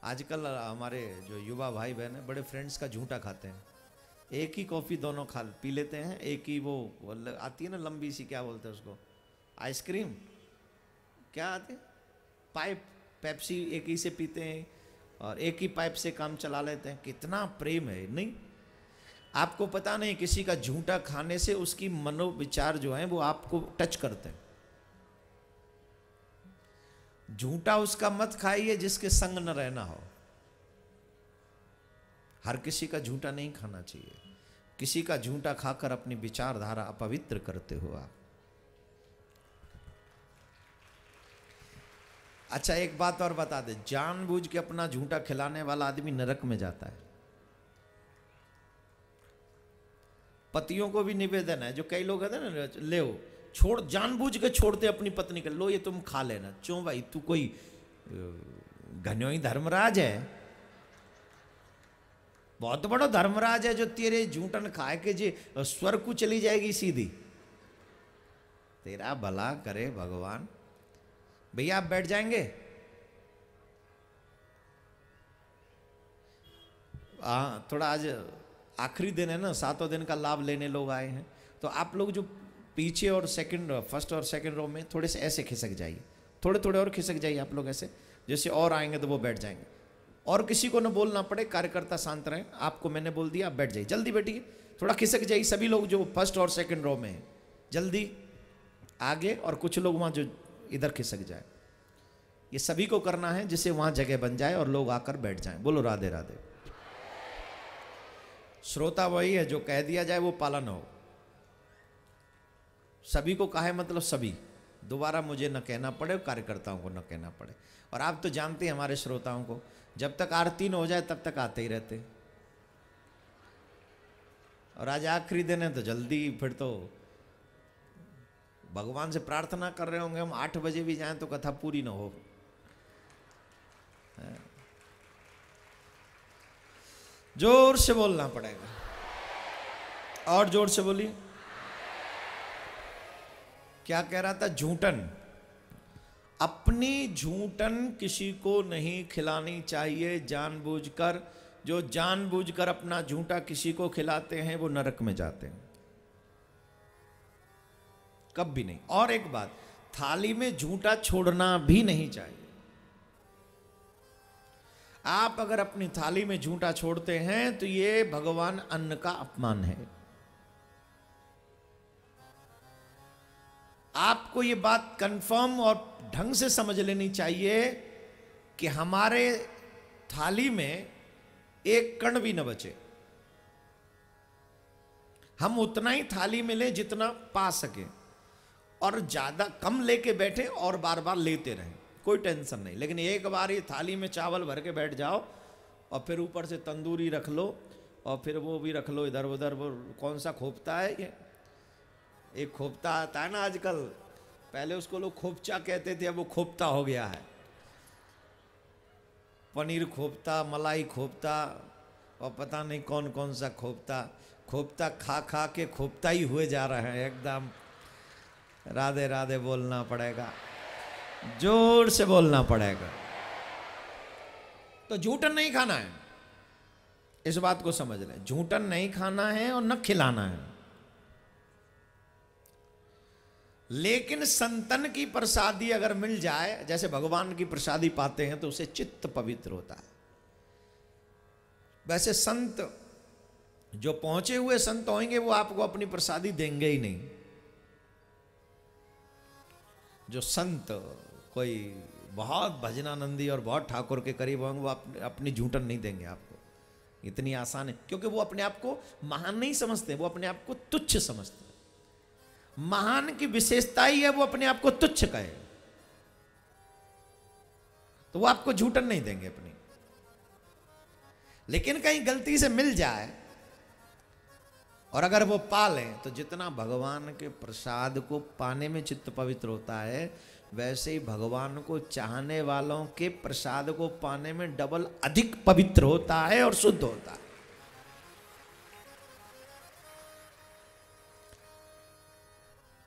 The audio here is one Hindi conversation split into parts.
आजकल हमारे जो युवा भाई बहन है बड़े फ्रेंड्स का झूठा खाते हैं। एक ही कॉफ़ी दोनों खा पी लेते हैं, एक ही वो आती है ना लंबी सी, क्या बोलते हैं उसको, आइसक्रीम, क्या आती है, पाइप, पेप्सी एक ही से पीते हैं और एक ही पाइप से काम चला लेते हैं। कितना प्रेम है। नहीं, आपको पता नहीं किसी का झूठा खाने से उसकी मनोविचार जो है वो आपको टच करते हैं। झूठा उसका मत खाइए जिसके संग न रहना हो। हर किसी का झूठा नहीं खाना चाहिए। किसी का झूठा खाकर अपनी विचारधारा अपवित्र करते हो आप। अच्छा, एक बात और बता दे, जानबूझ के अपना झूठा खिलाने वाला आदमी नरक में जाता है। पतियों को भी निवेदन है, जो कई लोग कहते हैं ना, ले छोड़, जानबूझ के छोड़ते अपनी पत्नी के, लो ये तुम खा लेना। क्यों भाई, तू कोई घन्योई धर्मराज है? बहुत बड़ा धर्मराज है जो तेरे झूठन खाए के जे स्वर्ग को चली जाएगी सीधी। तेरा भला करे भगवान। भैया आप बैठ जाएंगे? थोड़ा आज आखिरी दिन है ना, 7वें दिन का लाभ लेने लोग आए हैं, तो आप लोग जो पीछे और फर्स्ट और सेकंड रो में थोड़े से ऐसे खिसक जाइए, थोड़े थोड़े और खिसक जाइए आप लोग ऐसे, जैसे और आएंगे तो वो बैठ जाएंगे। और किसी को न बोलना पड़े, कार्यकर्ता शांत रहें। आपको मैंने बोल दिया, आप बैठ जाइए, जल्दी बैठिए, थोड़ा खिसक जाइए सभी लोग जो फर्स्ट और सेकंड रो में हैं, जल्दी आगे, और कुछ लोग वहाँ जो इधर खिसक जाए। ये सभी को करना है जिससे वहाँ जगह बन जाए और लोग आकर बैठ जाएं। बोलो राधे राधे। श्रोता वही है जो कह दिया जाए वो पालन हो। सभी को कहा है मतलब सभी, दोबारा मुझे न कहना पड़े, कार्यकर्ताओं को न कहना पड़े। और आप तो जानते हैं हमारे श्रोताओं को, जब तक आरती न हो जाए तब तक आते ही रहते। और आज आखिरी दिन है तो जल्दी, फिर तो भगवान से प्रार्थना कर रहे होंगे हम 8 बजे भी जाएं तो कथा पूरी न हो। जोर से बोलना पड़ेगा, और जोर से बोलिए। क्या कह रहा था? झूठन, अपनी झूठन किसी को नहीं खिलानी चाहिए जानबूझकर। जो जानबूझकर अपना झूठा किसी को खिलाते हैं वो नरक में जाते हैं, कभी नहीं। और एक बात, थाली में झूठा छोड़ना भी नहीं चाहिए। आप अगर अपनी थाली में झूठा छोड़ते हैं तो ये भगवान अन्न का अपमान है। आपको ये बात कंफर्म और ढंग से समझ लेनी चाहिए कि हमारे थाली में एक कण भी न बचे। हम उतना ही थाली में लें जितना पा सके, और ज्यादा कम लेके बैठे और बार बार लेते रहें, कोई टेंशन नहीं। लेकिन एक बार ये थाली में चावल भर के बैठ जाओ और फिर ऊपर से तंदूरी रख लो और फिर वो भी रख लो इधर उधर, वो कौन सा खोपता है ये, एक खोपता आता है ना आजकल, पहले उसको लोग खोपचा कहते थे, अब वो खोपता हो गया है। पनीर खोपता, मलाई खोपता, और पता नहीं कौन कौन सा खोपता। खोपता खा खा के खोपता ही हुए जा रहे हैं एकदम। राधे राधे बोलना पड़ेगा, जोर से बोलना पड़ेगा। तो झूठन नहीं खाना है, इस बात को समझ लें। झूठन नहीं खाना है और न खिलाना है। लेकिन संतन की प्रसादी अगर मिल जाए, जैसे भगवान की प्रसादी पाते हैं, तो उसे चित्त पवित्र होता है। वैसे संत जो पहुंचे हुए संत होंगे वो आपको अपनी प्रसादी देंगे ही नहीं। जो संत कोई बहुत भजनानंदी और बहुत ठाकुर के करीब होंगे वो अपनी झूठन नहीं देंगे आपको, इतनी आसान है। क्योंकि वो अपने आप को महान नहीं समझते, वो अपने आप को तुच्छ समझते। महान की विशेषता ही है वो अपने आप को तुच्छ कहे, तो वो आपको झूठन नहीं देंगे अपनी। लेकिन कहीं गलती से मिल जाए और अगर वो पा लें, तो जितना भगवान के प्रसाद को पाने में चित्त पवित्र होता है, वैसे ही भगवान को चाहने वालों के प्रसाद को पाने में डबल अधिक पवित्र होता है और शुद्ध होता है।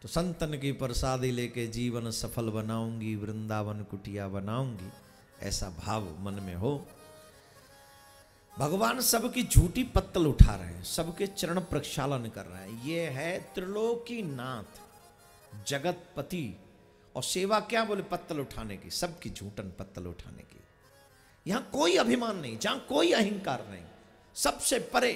तो संतन की प्रसादी लेके जीवन सफल बनाऊंगी, वृंदावन कुटिया बनाऊंगी, ऐसा भाव मन में हो भगवान सबकी झूठी पत्तल उठा रहे हैं, सबके चरण प्रक्षालन कर रहे हैं। ये है त्रिलोकीनाथ जगतपति। और सेवा क्या बोले? पत्तल उठाने की, सबकी झूठन पत्तल उठाने की। यहां कोई अभिमान नहीं, जहां कोई अहंकार नहीं, सबसे परे।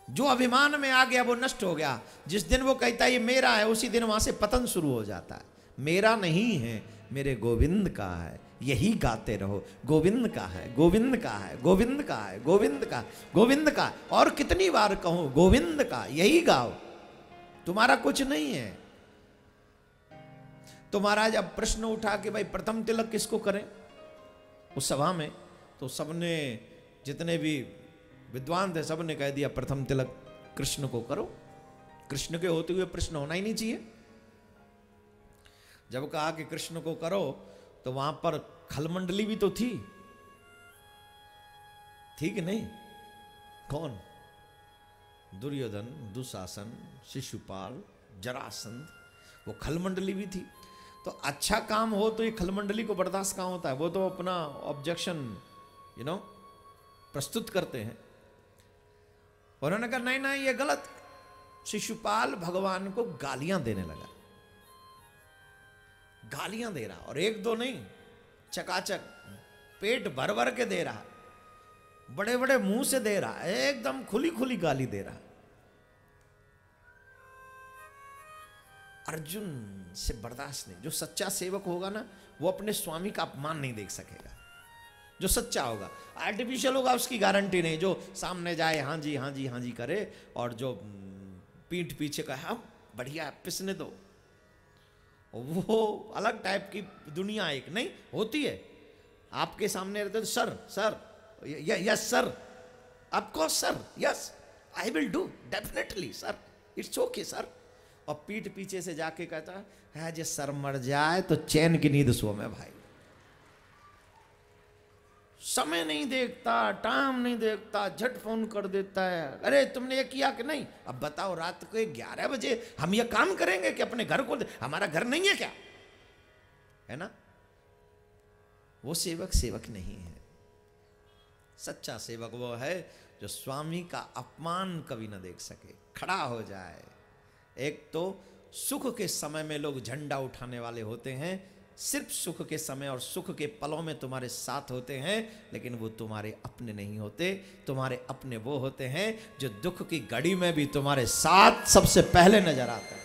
जो अभिमान में आ गया वो नष्ट हो गया। जिस दिन वो कहता है ये मेरा है, उसी दिन वहां से पतन शुरू हो जाता है। मेरा नहीं है, मेरे गोविंद का है, यही गाते रहो। गोविंद का है, गोविंद का है, गोविंद का है, गोविंद का, गोविंद का। और कितनी बार कहूं गोविंद का, यही गाओ, तुम्हारा कुछ नहीं है। तो महाराज अब प्रश्न उठा कि भाई प्रथम तिलक किसको करें उस सभा में। तो सबने, जितने भी विद्वान थे, सबने कह दिया प्रथम तिलक कृष्ण को करो। कृष्ण के होते हुए प्रश्न होना ही नहीं चाहिए। जब कहा कि कृष्ण को करो तो वहां पर खलमंडली भी तो थी कि नहीं? कौन? दुर्योधन, दुशासन, शिशुपाल, जरासंध, वो खलमंडली भी थी। तो अच्छा काम हो तो ये खलमंडली को बर्दाश्त कहां होता है? वो तो अपना ऑब्जेक्शन प्रस्तुत करते हैं। उन्होंने कहा नहीं नहीं ये गलत। शिशुपाल भगवान को गालियां देने लगा, गालियां दे रहा, और एक दो नहीं, चकाचक पेट भर भर के दे रहा, बड़े बड़े मुंह से दे रहा, एकदम खुली खुली गाली दे रहा। अर्जुन से बर्दाश्त नहीं। जो सच्चा सेवक होगा ना, वो अपने स्वामी का अपमान नहीं देख सकेगा। जो सच्चा होगा, आर्टिफिशियल होगा उसकी गारंटी नहीं। जो सामने जाए हाँ जी हाँ जी हाँ जी करे, और जो पीठ पीछे का हाँ बढ़िया पिसने दो, वो अलग टाइप की दुनिया एक नहीं होती है। आपके सामने रहते तो sir sir yes sir, of course sir, yes I will do definitely sir, it's okay sir. और पीठ पीछे से जाके कहता है जे सर मर जाए तो चैन की नींद सो में भाई। समय नहीं देखता, टाइम नहीं देखता, झट फोन कर देता है, अरे तुमने ये किया कि नहीं? अब बताओ रात को 11 बजे हम ये काम करेंगे कि अपने घर को, हमारा घर नहीं है क्या? है ना? वो सेवक सेवक नहीं है। सच्चा सेवक वो है जो स्वामी का अपमान कभी ना देख सके, खड़ा हो जाए। एक तो सुख के समय में लोग झंडा उठाने वाले होते हैं, सिर्फ सुख के समय और सुख के पलों में तुम्हारे साथ होते हैं, लेकिन वो तुम्हारे अपने नहीं होते। तुम्हारे अपने वो होते हैं जो दुख की घड़ी में भी तुम्हारे साथ सबसे पहले नजर आते हैं।